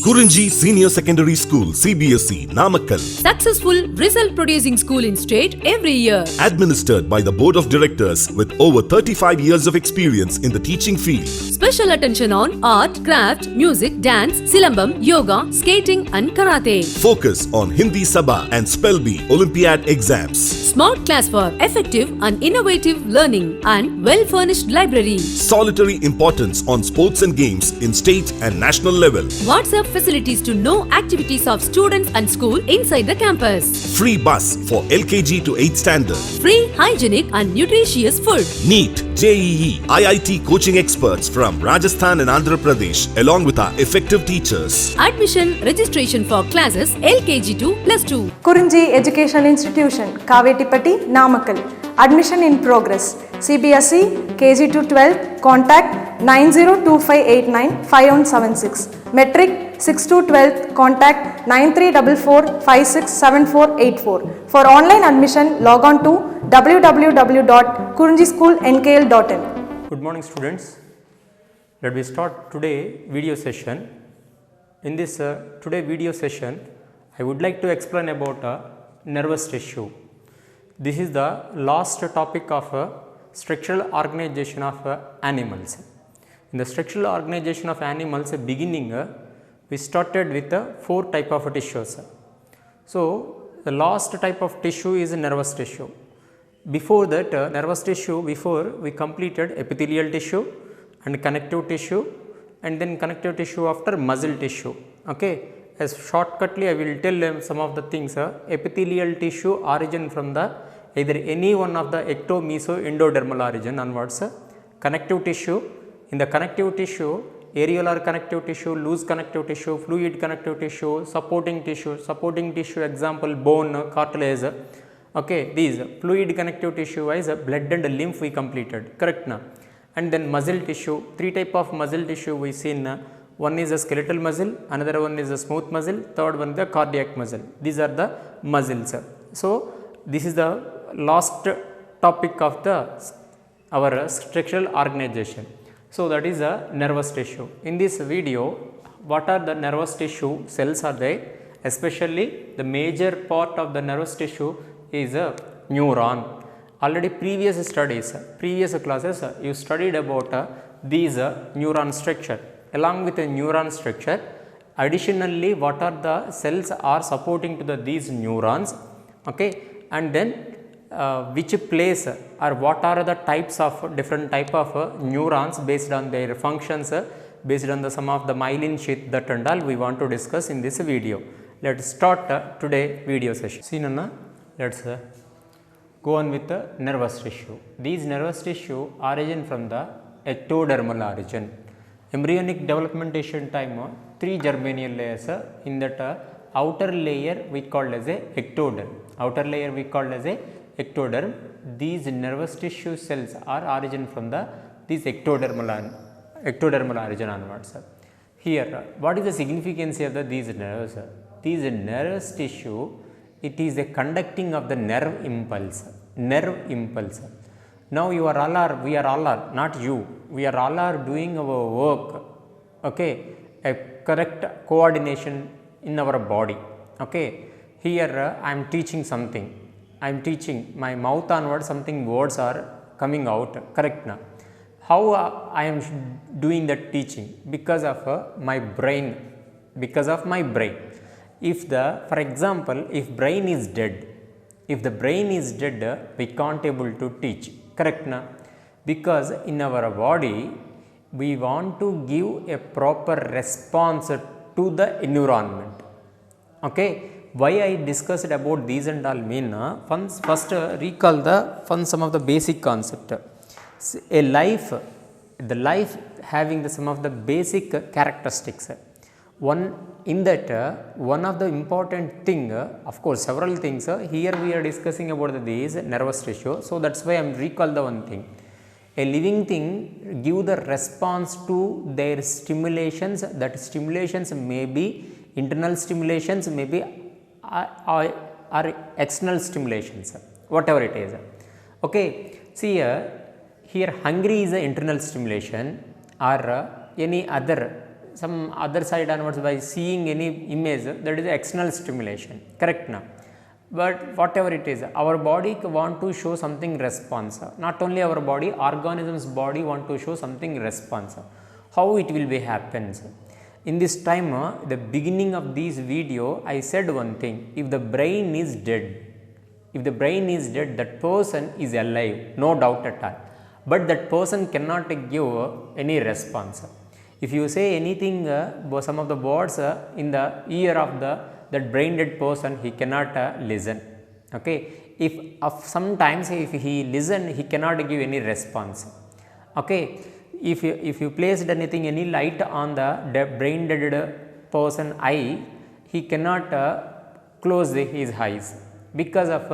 Kurinji Senior Secondary School, CBSE, Namakkal. Successful result producing school in state every year. Administered by the Board of Directors with over 35 years of experience in the teaching field. Special attention on art, craft, music, dance, silambam, yoga, skating and karate. Focus on Hindi Sabha and Spell Bee Olympiad exams. Smart class for effective and innovative learning and well-furnished library. Solitary importance on sports and games in state and national level. WhatsApp facilities to know activities of students and school inside the campus. Free bus for LKG to 8th standard. Free, hygienic and nutritious food. NEET, JEE, IIT coaching experts from Rajasthan and Andhra Pradesh along with our effective teachers. Admission registration for classes LKG to +2. Kurinji Education Institution, Kavetipatti, Namakkal. Admission in progress. CBSE, KG to 12, contact 9025895176. Metric 6 to 12, contact 9344567484. For online admission, log on to www.kurinjischoolnkl.in. Good morning students. Let me start today video session. In this today video session, I would like to explain about nervous tissue. This is the last topic of structural organization of animals. In the structural organization of animals, beginning we started with 4 type of tissues. So the last type of tissue is nervous tissue. Before that nervous tissue, before we completed epithelial tissue and connective tissue, and then connective tissue after muscle tissue. Okay, as shortcutly I will tell some of the things. Epithelial tissue origin from the either any one of the ecto, meso, endodermal origin onwards. Connective tissue, in the connective tissue, areolar connective tissue, loose connective tissue, fluid connective tissue, supporting tissue example bone, cartilage. Okay, these fluid connective tissue is blood and lymph we completed, correct now. And then muscle tissue, 3 type of muscle tissue we seen. One is a skeletal muscle, another one is a smooth muscle, third one the cardiac muscle. These are the muscles. So this is the last topic of our structural organization. So that is a nervous tissue. In this video, what are the nervous tissue cells are they? Especially the major part of the nervous tissue is a neuron. Already previous studies, previous classes, you studied about these neuron structure. Along with the neuron structure, additionally what are the cells are supporting to these neurons, okay, and then which place or what are the types of different type of neurons based on their functions, based on the some of the myelin sheath, that and all we want to discuss in this video. Let us start today video session. See Nana, let us go on with the nervous tissue. These nervous tissue origin from the ectodermal origin. Embryonic developmentation time 3 germinal layers. In that outer layer we called as a ectoderm. Outer layer we called as a ectoderm. These nervous tissue cells are origin from these ectodermal origin onwards. Here, what is the significance of these nerves? These nervous tissue, it is a conducting of the nerve impulse. Now you are all are, we are all are, not you, we are all are doing our work, okay, a correct coordination in our body, okay. Here I am teaching something, I am teaching my mouth onward, something words are coming out, correct now. How I am doing that teaching? Because of my brain, If for example, if brain is dead, we can't able to teach, correct na? Because in our body, we want to give a proper response to the environment, okay. Why I discussed about these and all mean, first recall some of the basic concept. A life, the life having some of the basic characteristics. One in that one of the important thing, of course several things, here we are discussing about these nervous tissue. So that's why I am recall the one thing. A living thing give the response to their stimulations. That stimulations may be internal stimulations, may be or external stimulations, whatever it is. Okay, see here hungry is an internal stimulation, or any other some other side onwards by seeing any image, that is external stimulation, correct now. But whatever it is, our body want to show something response, not only our body, organisms body want to show something response. How it will be happens? In this time, the beginning of this video I said one thing, if the brain is dead, that person is alive, no doubt at all, but that person cannot give any response. If you say anything, some of the words in the ear of that brain dead person, he cannot listen. Okay, if sometimes if he listen, he cannot give any response. Okay, if you placed anything, any light on the brain dead person eye, he cannot close his eyes, because of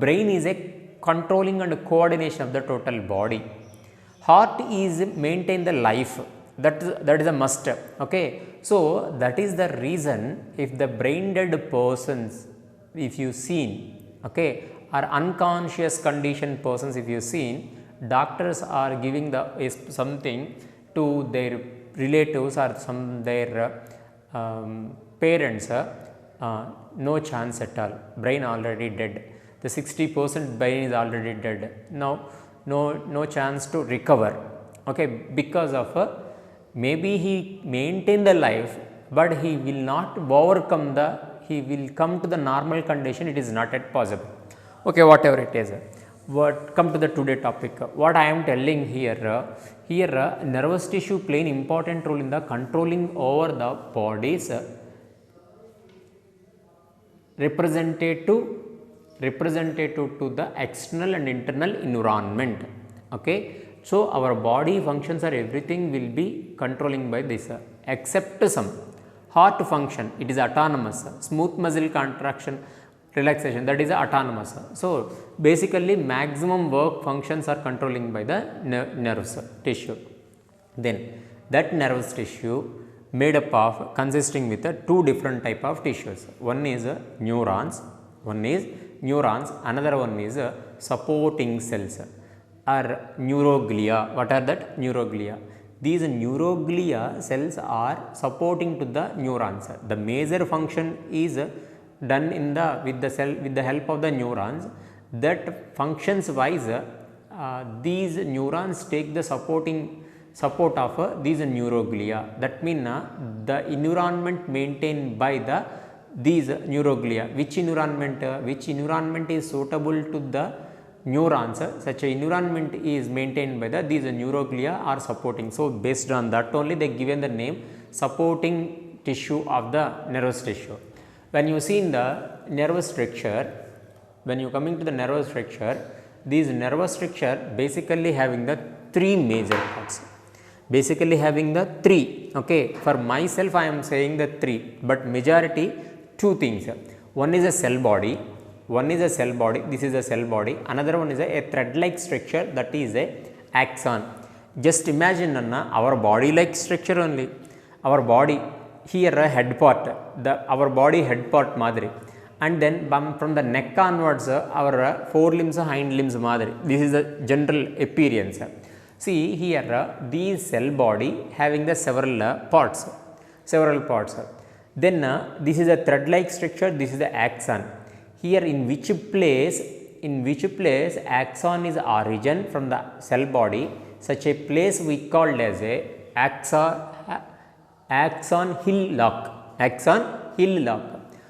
brain is a controlling and coordination of the total body. Heart is maintain the life, that is a must. Okay, so that is the reason, if the brain dead persons, if you seen, okay, or unconscious condition persons, if you seen, doctors are giving something to their relatives or their parents, no chance at all, brain already dead, the 60% brain is already dead, now no chance to recover. Okay, because of maybe he maintain the life, but he will not overcome he will come to the normal condition, it is not yet possible. Okay, whatever it is. Come to the today topic. What I am telling here, nervous tissue play an important role in the controlling over the body's representative to the external and internal environment. Okay, so our body functions or everything will be controlling by this, except some heart function, it is autonomous, smooth muscle contraction, relaxation, that is autonomous. So basically maximum work functions are controlling by the nervous tissue. Then that nervous tissue made up of consisting with two different type of tissues. One is neurons, another one is supporting cells or neuroglia. What are that? Neuroglia. These neuroglia cells are supporting to the neurons. The major function is done with the help of the neurons. That functions wise, these neurons take the support of these neuroglia. That means the environment maintained by these neuroglia. Which environment is suitable to the neurons, such a environment is maintained by these neuroglia are supporting. So based on that only they given the name supporting tissue of the nervous tissue. When you see in the nervous structure, when you coming to the nervous structure, these nervous structure basically having the three major parts. Okay, for myself I am saying the three, but majority two things. One is a cell body, this is a cell body, another one is a thread like structure, that is a axon. Just imagine our body like structure only, our body here a head part, our body head part madri, and then from the neck onwards our forelimbs, hind limbs madri. This is the general appearance. See here these cell body having the several parts. Then this is a thread like structure, this is the axon. Here in which place axon is origin from the cell body, such a place we called as a axon hillock.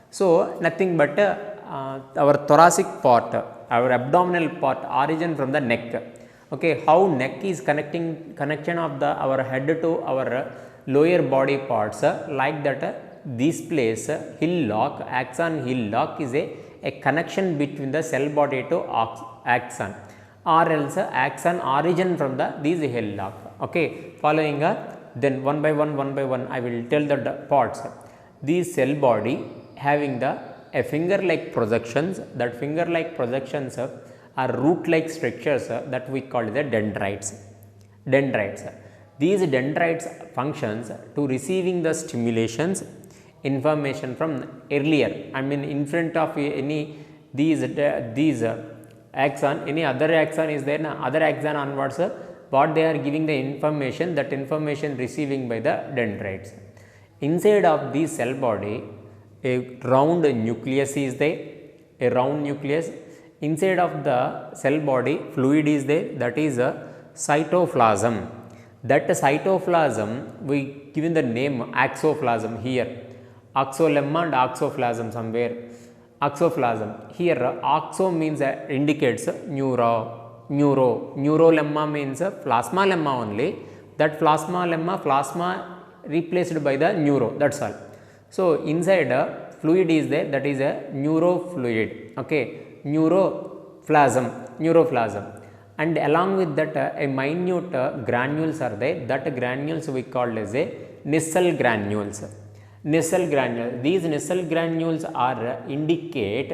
So nothing but our thoracic part, our abdominal part origin from the neck. Okay, how neck is connection of our head to our lower body parts, like that this place hillock, axon hillock is a connection between the cell body to axon, or else axon origin from these hillock. Okay, following then one by one I will tell the parts. These cell body having a finger like projections, that finger like projections are root like structures that we call the dendrites. These dendrites functions to receiving the stimulations, information from earlier, I mean in front of any these axon, any other axon is there, other axon onwards, what they are giving the information, that information receiving by the dendrites. Inside of the cell body, a round nucleus is there, a round nucleus. Inside of the cell body, fluid is there, that is a cytoplasm. That cytoplasm, we given the name axoplasm here. Oxolemma and oxoplasm somewhere. Oxoplasm. Here, oxo means indicates neurolemma means plasma lemma only. That plasma replaced by the neuro, that's all. So, inside fluid is there, that is a neurofluid, okay, neuroplasm. And along with that a minute granules are there, that granules we call as a Nissl granules. These Nissl granules are indicate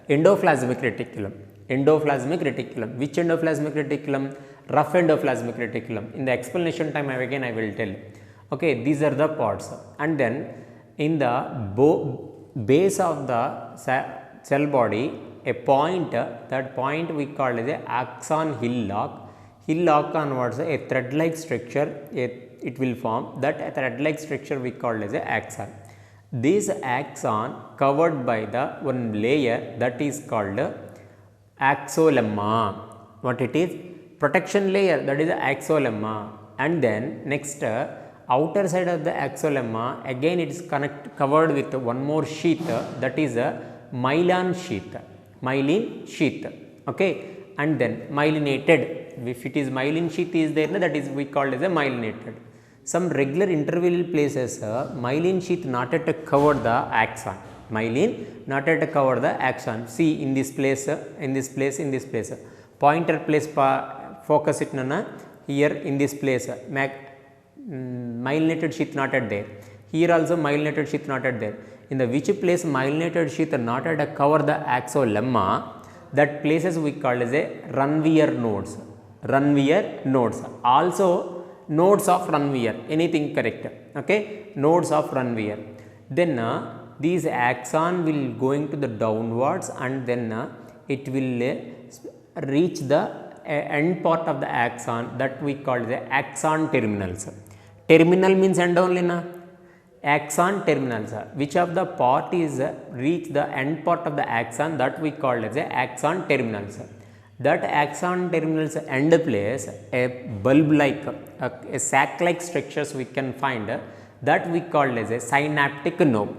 endoplasmic reticulum. Which endoplasmic reticulum? Rough endoplasmic reticulum. In the explanation time I will tell. Okay, these are the parts. And then in the base of the cell body, a point, that point we call as a axon hillock. Hillock onwards a thread like structure it will form. That thread like structure we call as a axon. This axon covered by the one layer that is called axolemma. What it is? Protection layer, that is the axolemma. And then next outer side of the axolemma, again it is covered with one more sheath, that is a myelin sheath. Okay, and then myelinated. If it is myelin sheath is there, that is we call as a myelinated. Some regular interval places myelin sheath not yet covered the axon. See in this place, in this place. Pointer place focus it here in this place. Myelinated sheath not yet there. Here also myelinated sheath not yet there. In the which place myelinated sheath not yet cover the axolemma, that places we call as a Ranvier nodes. Also nodes of Ranvier, anything correct. Okay, nodes of Ranvier. Then these axon will going to the downwards, and then it will reach the end part of the axon, that we call the axon terminals. Terminal means end only na. Axon terminals, which of the part is reach the end part of the axon, that we call as a axon terminals. That axon terminals end place a bulb like a sac like structures we can find, that we call as a synaptic node.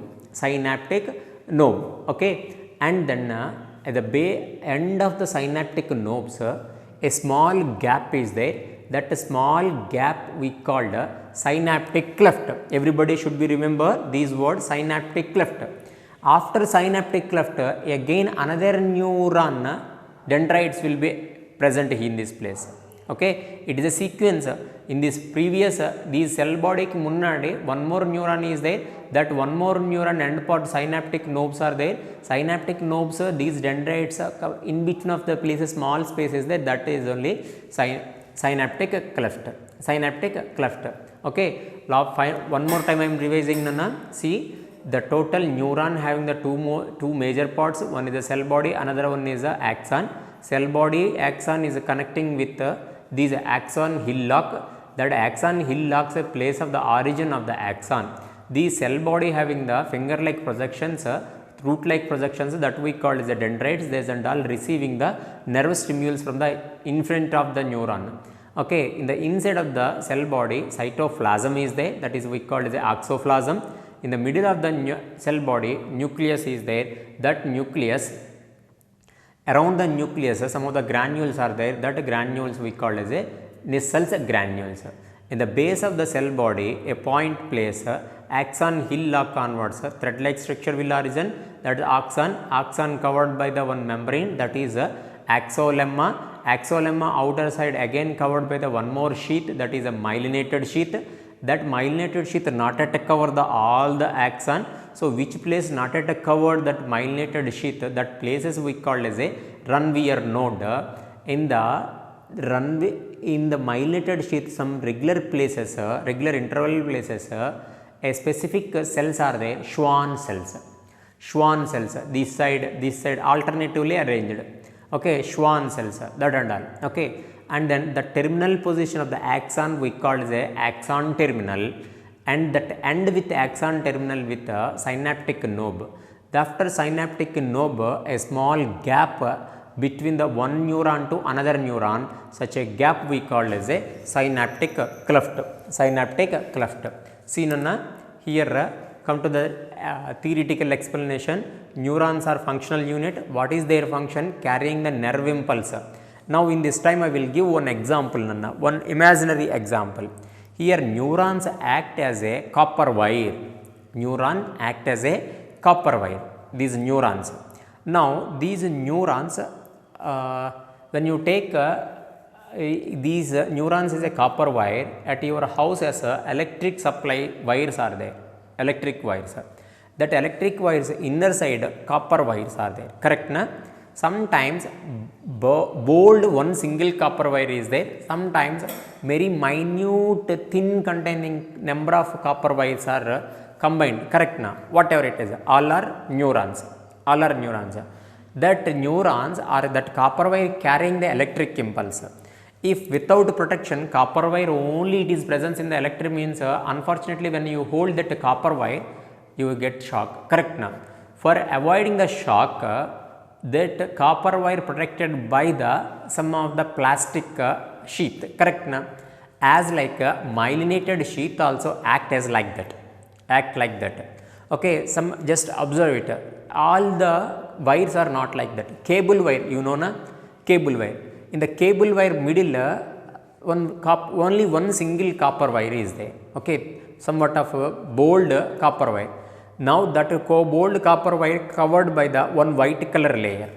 Okay, and then at the end of the synaptic nobes, a small gap is there. That small gap we called synaptic cleft. Everybody should be remember these words, synaptic cleft. After synaptic cleft, again another neuron dendrites will be present in this place. Okay, it is a sequence. In this previous these cell body munnadi one more neuron is there. That one more neuron end part synaptic nobes are there. Synaptic nobes, these dendrites in between of the places, small spaces there, that is only synaptic cleft. Okay, one more time I am revising Nana. See, the total neuron having the two major parts, one is the cell body, another one is the axon. Cell body axon is connecting with these axon hillock. That axon hillock is a place of the origin of the axon. The cell body having the finger like projections, root like projections, that we call as the dendrites, they and all receiving the nerve stimulus from the in front of the neuron. Okay, in the inside of the cell body, cytoplasm is there, that is we call as the axoplasm. In the middle of the cell body, nucleus is there. That nucleus, around the nucleus, some of the granules are there. That granules we call as a Nissl's granules. In the base of the cell body, a point place, axon hillock onwards, thread like structure will origin. That is axon covered by the one membrane, that is axolemma. Axolemma outer side again covered by the one more sheath, that is a myelinated sheath. That myelinated sheath not yet cover the all the axon. So which place not yet covered that myelinated sheath, that places we call as a Ranvier node. In the myelinated sheath, some regular places, regular interval places, a specific cells are there, Schwann cells. This side alternatively arranged. Okay, Schwann cells, that and all. Okay, and then the terminal position of the axon we call as a axon terminal, and that end with axon terminal with a synaptic knob. After synaptic knob, a small gap between the one neuron to another neuron, such a gap we call as a synaptic cleft. Synaptic cleft. See Nana, here come to the theoretical explanation. Neurons are functional unit. What is their function? Carrying the nerve impulse. Now in this time I will give one example, Nana, one imaginary example. Here neurons act as a copper wire. Neuron act as a copper wire. These neurons. Now these neurons, when you take these neurons is a copper wire, at your house as a electric supply wires are there. Electric wires. That electric wires inner side copper wires are there. Correct na? Sometimes bold one single copper wire is there. Sometimes very minute thin containing number of copper wires are combined. Correct na? Whatever it is. All are neurons. All are neurons. That neurons are that copper wire carrying the electric impulse. If without protection copper wire only it is present in the electric means unfortunately when you hold that copper wire you will get shock. Correct na? For avoiding the shock, that copper wire protected by the some of the plastic sheath. Correct na? As like a myelinated sheath also act as like that. Act like that. Okay, some just observe it. All the wires are not like that. Cable wire, you know na? Cable wire. In the cable wire middle, only one single copper wire is there. Okay, somewhat of a bold copper wire. Now that bold copper wire covered by the one white color layer.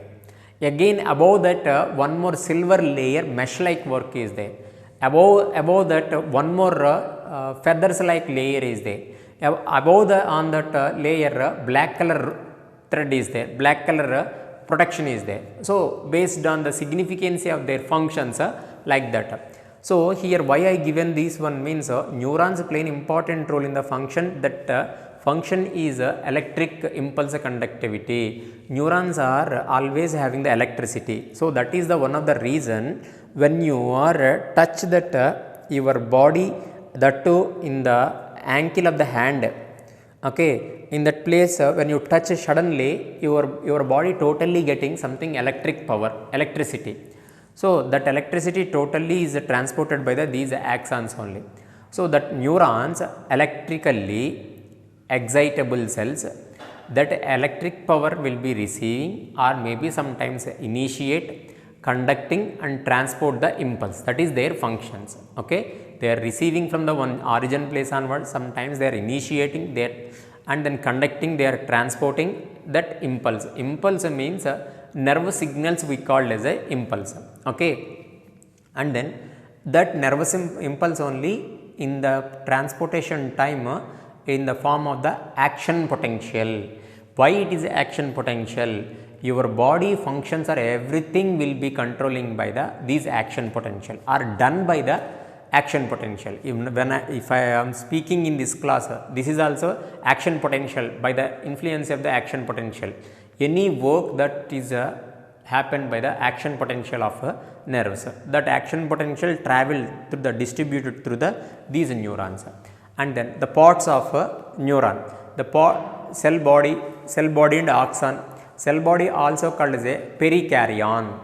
Again above that one more silver layer mesh like work is there. Above that one more feathers like layer is there. Above the on that layer black color thread is there. Black color protection is there. So based on the significance of their functions like that. So here why I given this one means neurons play an important role in the function. That function is electric impulse conductivity. Neurons are always having the electricity. So that is the one of the reason when you are touch that your body, that too in the ankle of the hand. Okay, in that place when you touch suddenly your body totally getting something electric power, electricity. So that electricity totally is transported by these axons only. So that neurons electrically excitable cells, that electric power will be receiving or maybe sometimes initiate, conducting and transport the impulse. That is their functions. Okay, they are receiving from the one origin place onwards. Sometimes they are initiating there and then conducting, they are transporting that impulse. Impulse means nerve signals we call as a impulse. Okay, and then that nervous impulse only in the transportation time in the form of the action potential. Why it is action potential? Your body functions or everything will be controlling by these action potential are done by the action potential. If I am speaking in this class, this is also action potential by the influence of the action potential. Any work that is happened by the action potential of nerves, that action potential travel through the distributed through these neurons. And then the parts of neuron, the cell body and axon. Cell body also called as a perikaryon.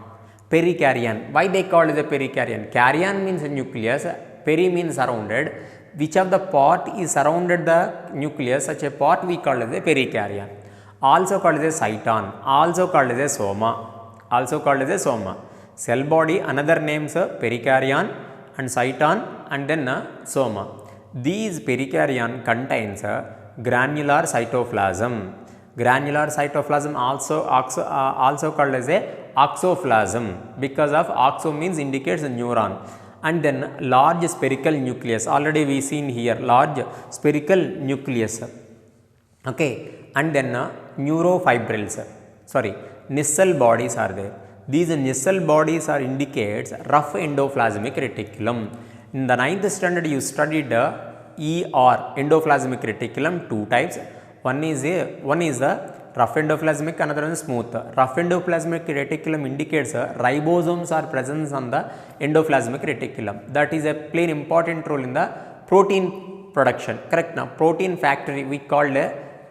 Perikaryon. Why they called as a perikaryon? Karyon means nucleus, peri means surrounded. Which of the part is surrounded the nucleus, such a part we call as a perikaryon. Also called as a cyton, also called as a soma. Also called as a soma. Cell body, another names perikaryon and cyton and then soma. These perikaryon contains granular cytoplasm. Granular cytoplasm also called as a oxoplasm, because of oxo means indicates a neuron, and then large spherical nucleus. Already we seen here large spherical nucleus. Okay, and then neurofibrils. Nissal bodies are there. These nissal bodies are indicates rough endoplasmic reticulum. In the 9th standard you studied ER, endoplasmic reticulum, two types. One is the rough endoplasmic, another one is smooth. Rough endoplasmic reticulum indicates ribosomes are present on the endoplasmic reticulum. That is a play an important role in the protein production. Correct now? Protein factory we called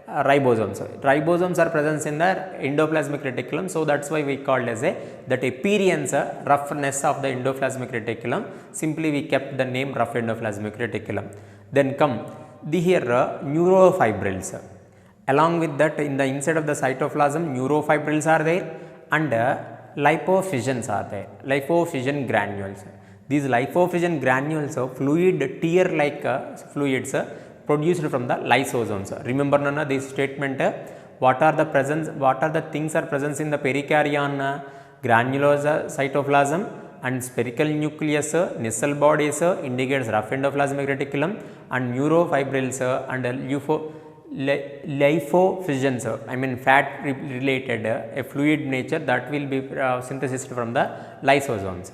ribosomes. Ribosomes are present in the endoplasmic reticulum, so that's why we called as a that appearance roughness of the endoplasmic reticulum. Simply we kept the name rough endoplasmic reticulum. Then come the here neurofibrils. Along with that, in the inside of the cytoplasm, neurofibrils are there and lipofuscins are there. Lipofuscin granules. These lipofuscin granules of fluid tear like fluids produced from the lysosomes. Remember Nana this statement, what are the things are present in the perikaryon, granulosa cytoplasm and spherical nucleus, Nissl bodies indicates rough endoplasmic reticulum and neurofibrils and lipofuscins, I mean fat related a fluid nature that will be synthesized from the lysosomes.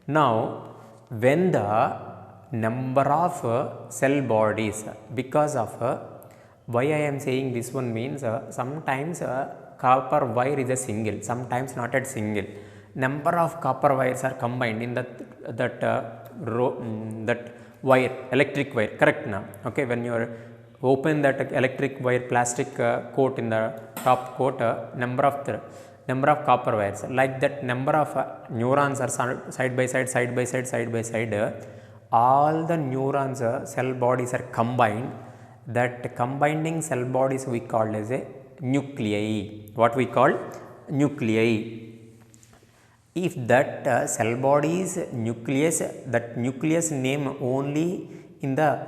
Now when the number of cell bodies, because of why I am saying this one means sometimes copper wire is a single, sometimes not at single. Number of copper wires are combined in that wire, electric wire, correct now? Okay, when you open that electric wire plastic coat in the top coat, number of copper wires, like that number of neurons are side by side. All the neurons cell bodies are combined. That combining cell bodies we call as a nuclei. What we call nuclei. If that cell body's nucleus, that nucleus name only in the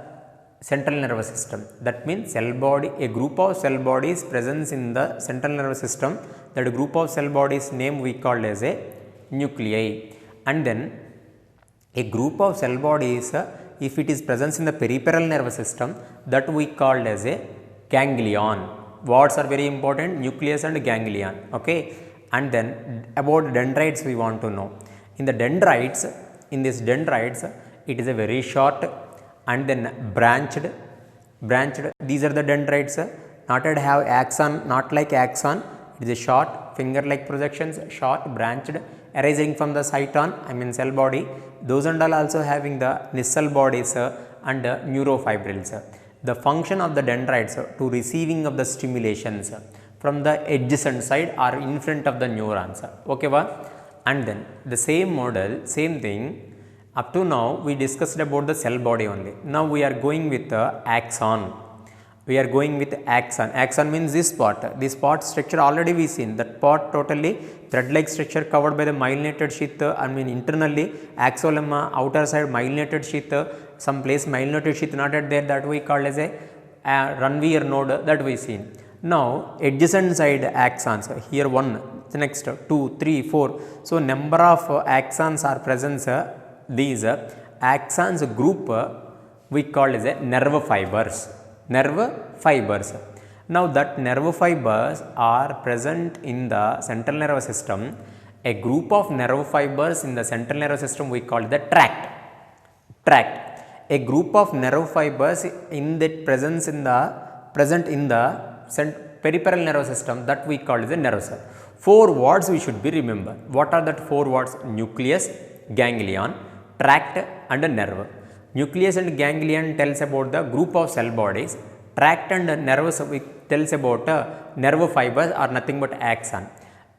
central nervous system. That means cell body, a group of cell bodies presence in the central nervous system. That group of cell bodies name we call as a nuclei. And then a group of cell bodies, if it is present in the peripheral nervous system, that we called as a ganglion. Words are very important, nucleus and ganglion. Okay. And then about dendrites we want to know. In this dendrites, it is a very short and then branched. These are the dendrites, not have axon, not like axon. It is a short finger-like projections, short branched, arising from the cyton, I mean cell body. Those and all also having the Nissl bodies and neurofibrils. The function of the dendrites to receiving of the stimulations from the adjacent side or in front of the neurons. Okay, and then the same model, same thing. Up to now we discussed about the cell body only. Now we are going with the axon. Axon means this part. This part structure already we seen. That part totally thread-like structure covered by the myelinated sheath. I mean internally axolemma, outer side myelinated sheath. Some place myelinated sheath not at there, that we call as a Ranvier node, that we seen. Now adjacent side axons, here 1, the next 2, 3, 4. So number of axons are present. These axons group we call as a nerve fibers. Now that nerve fibers are present in the central nervous system. A group of nerve fibers in the central nervous system we call the tract. A group of nerve fibers in that present in the peripheral nervous system, that we call as a nerve cell. 4 words we should be remember. What are that 4 words? Nucleus, ganglion, tract and nerve. Nucleus and ganglion tells about the group of cell bodies. Tract and nerves tells about nerve fibers are nothing but axon.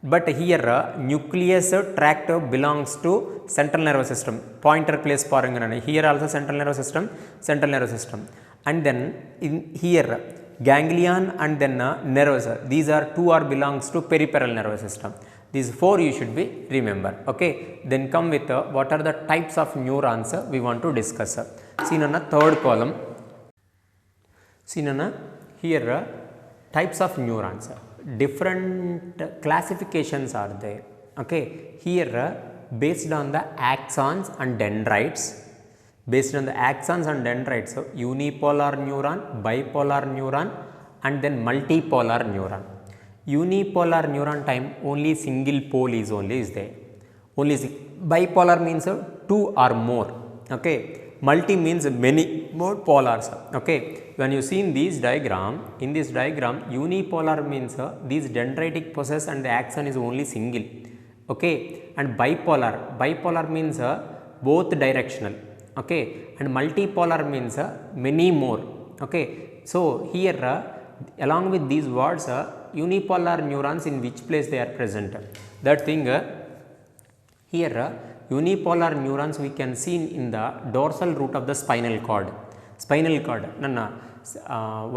But here nucleus, tract belongs to central nervous system. Pointer place paranga. Here also central nervous system. And then in here ganglion and then nerves. These are 2 are belongs to peripheral nervous system. These 4 you should be remember. Okay. Then come with what are the types of neurons we want to discuss. Seen on a third column. Seen on here types of neurons. Different classifications are there. Okay. Here based on the axons and dendrites. Based on the axons and dendrites, so unipolar neuron, bipolar neuron and then multipolar neuron. Unipolar neuron time only single pole is there. Bipolar means 2 or more. Okay. Multi means many more polars. Okay, when you see in this diagram, unipolar means these dendritic process and the axon is only single. Okay, and bipolar means both directional. Okay, and multipolar means many more. Okay, so here along with these words, unipolar neurons in which place they are present. That thing here unipolar neurons we can see in the dorsal root of the spinal cord.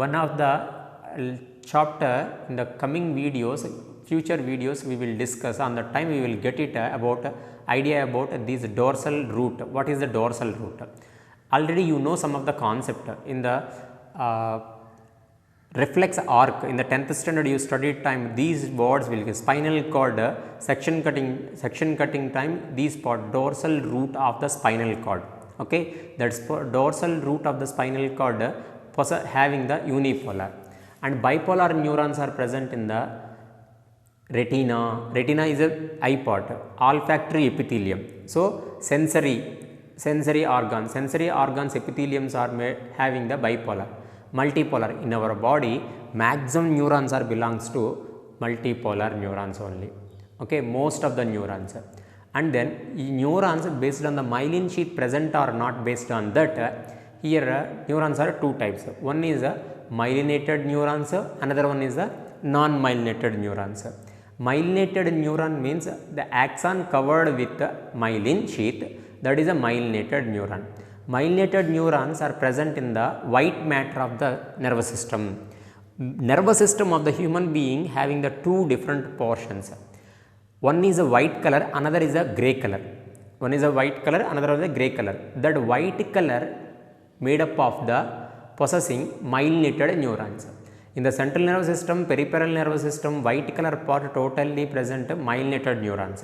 One of the chapter in the coming videos, future videos we will discuss. On the time we will get it about idea about this dorsal root. What is the dorsal root? Already you know some of the concept in the reflex arc. In the 10th standard you studied time, these words will give spinal cord, section cutting time, these part dorsal root of the spinal cord. Okay, that's dorsal root of the spinal cord having the unipolar, and bipolar neurons are present in the retina. Retina is a eye part, olfactory epithelium. So sensory organs epitheliums are having the bipolar. Multipolar, in our body maximum neurons are belongs to multipolar neurons only. Okay, most of the neurons, and then neurons based on the myelin sheath present or not, based on that here neurons are two types. One is myelinated neurons, another one is non-myelinated neurons. Myelinated neuron means the axon covered with myelin sheath, that is a myelinated neuron. Myelinated neurons are present in the white matter of the nervous system. Nervous system of the human being having the two different portions. One is a white color, another is a grey color. One is a white color, another is a grey color. That white color made up of the possessing myelinated neurons. In the central nervous system, peripheral nervous system, white color part totally present myelinated neurons.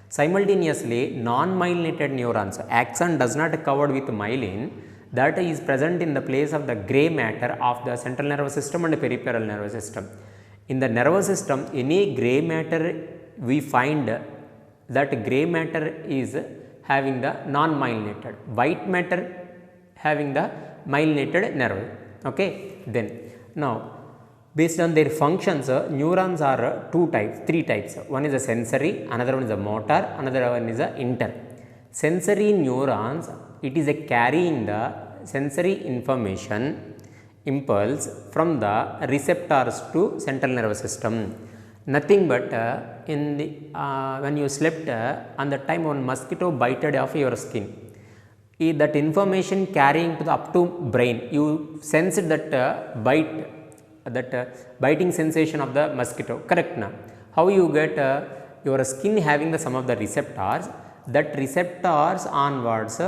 Simultaneously, non-myelinated neurons, axon does not covered with myelin, that is present in the place of the grey matter of the central nervous system and peripheral nervous system. In the nervous system, any grey matter we find, that grey matter is having the non-myelinated, white matter having the myelinated nerve. Okay, then now based on their functions, neurons are three types. One is a sensory, another one is a motor, another one is a inter. Sensory neurons, it is a carrying the sensory information impulse from the receptors to central nervous system. Nothing but in the when you slept on the time one mosquito bited off your skin, that information carrying to the up to brain, you sensed that biting sensation of the mosquito, correct na? How you get your skin having the some of the receptors, that receptors onwards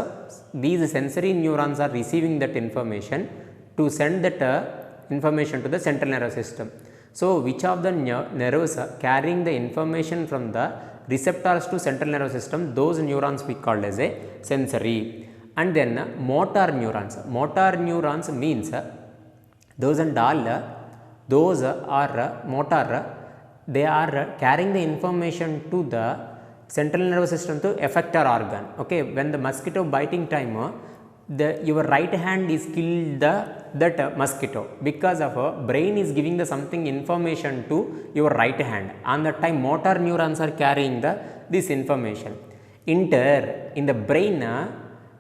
these sensory neurons are receiving that information to send that information to the central nervous system. So which of the nerves carrying the information from the receptors to central nervous system, those neurons we called as a sensory. And then motor neurons means those and all, those are motor, they are carrying the information to the central nervous system to effector organ. Okay, when the mosquito biting time, your right hand is killed that mosquito, because of brain is giving the something information to your right hand. On the time motor neurons are carrying this information. In the brain,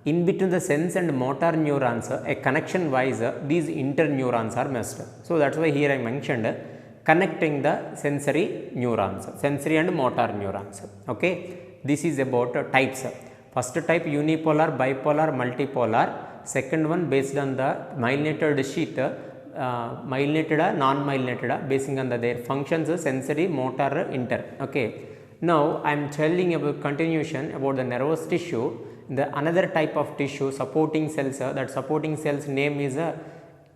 in between the sense and motor neurons, a connection wise, these interneurons are messed. So that's why here I mentioned connecting the sensory neurons, sensory and motor neurons. Okay, this is about types. First type unipolar, bipolar, multipolar. Second one based on the myelinated sheath, myelinated, non-myelinated, basing on their functions, sensory, motor, inter. Okay. Now I am telling about continuation about the nervous tissue. The another type of tissue, supporting cells, that supporting cells name is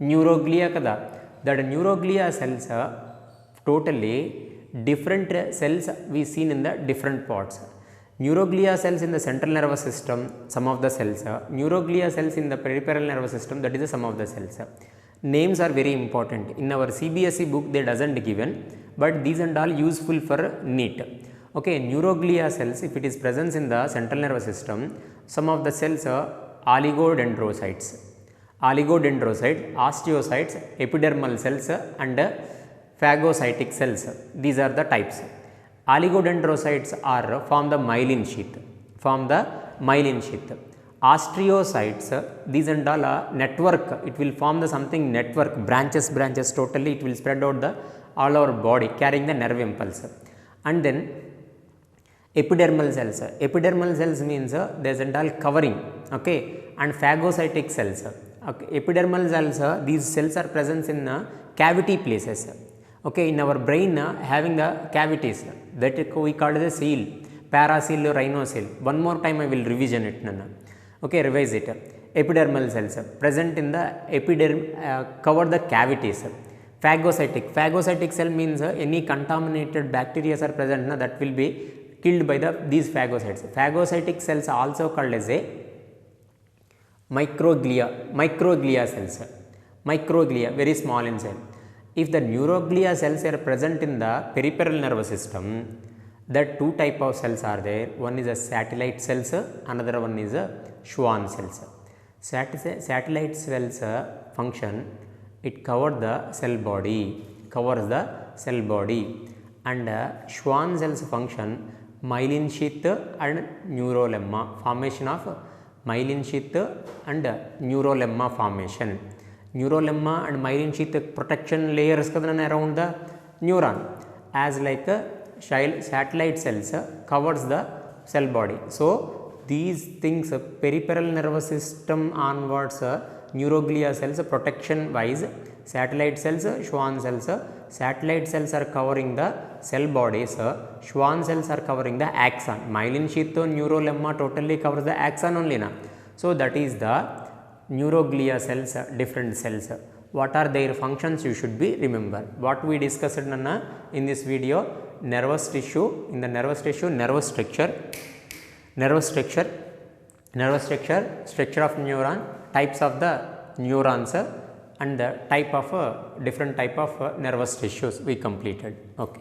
neuroglia kada. That neuroglia cells totally different cells we seen in the different parts. Neuroglia cells in the central nervous system, some of the cells. Neuroglia cells in the peripheral nervous system, that is some of the cells. Names are very important. In our CBSE book they doesn't given, but these and all useful for NEET. Okay, neuroglia cells, if it is present in the central nervous system, some of the cells are oligodendrocytes. oligodendrocyte, osteocytes, epidermal cells and phagocytic cells. These are the types. Oligodendrocytes are form the myelin sheath. Osteocytes, these and all network, it will form the something network, branches totally, it will spread out the all over body carrying the nerve impulse. And then epidermal cells means there is and all covering, okay, and phagocytic cells. Okay. Epidermal cells, these cells are present in cavity places. Okay, in our brain having the cavities that we call the seal, paracele, rhinocele. One more time I will revision it. Okay, revise it. Epidermal cells present in the epiderm, cover the cavities. Phagocytic cell means any contaminated bacteria are present that will be killed by these phagocytes. Phagocytic cells are also called as a microglia cells. Microglia, very small in cell. If the neuroglia cells are present in the peripheral nervous system, that two type of cells are there. One is a satellite cells, another one is a Schwann cells. Satellite cells function, it covers the cell body, and Schwann cells function myelin sheath and neurolemma, formation of myelin sheath and neurolemma formation. Neurolemma and myelin sheath protection layers around the neuron, as like satellite cells covers the cell body. So these things, peripheral nervous system onwards, neuroglia cells protection wise, satellite cells, Schwann cells. Satellite cells are covering the cell bodies, Schwann cells are covering the axon. Myelin sheath neurolemma totally covers the axon only na. So that is the neuroglia cells, different cells. What are their functions you should be remember. What we discussed in this video, nervous tissue, in the nervous tissue, nervous structure, structure of neuron, types of the neurons and the type of different type of nervous tissues we completed. Okay.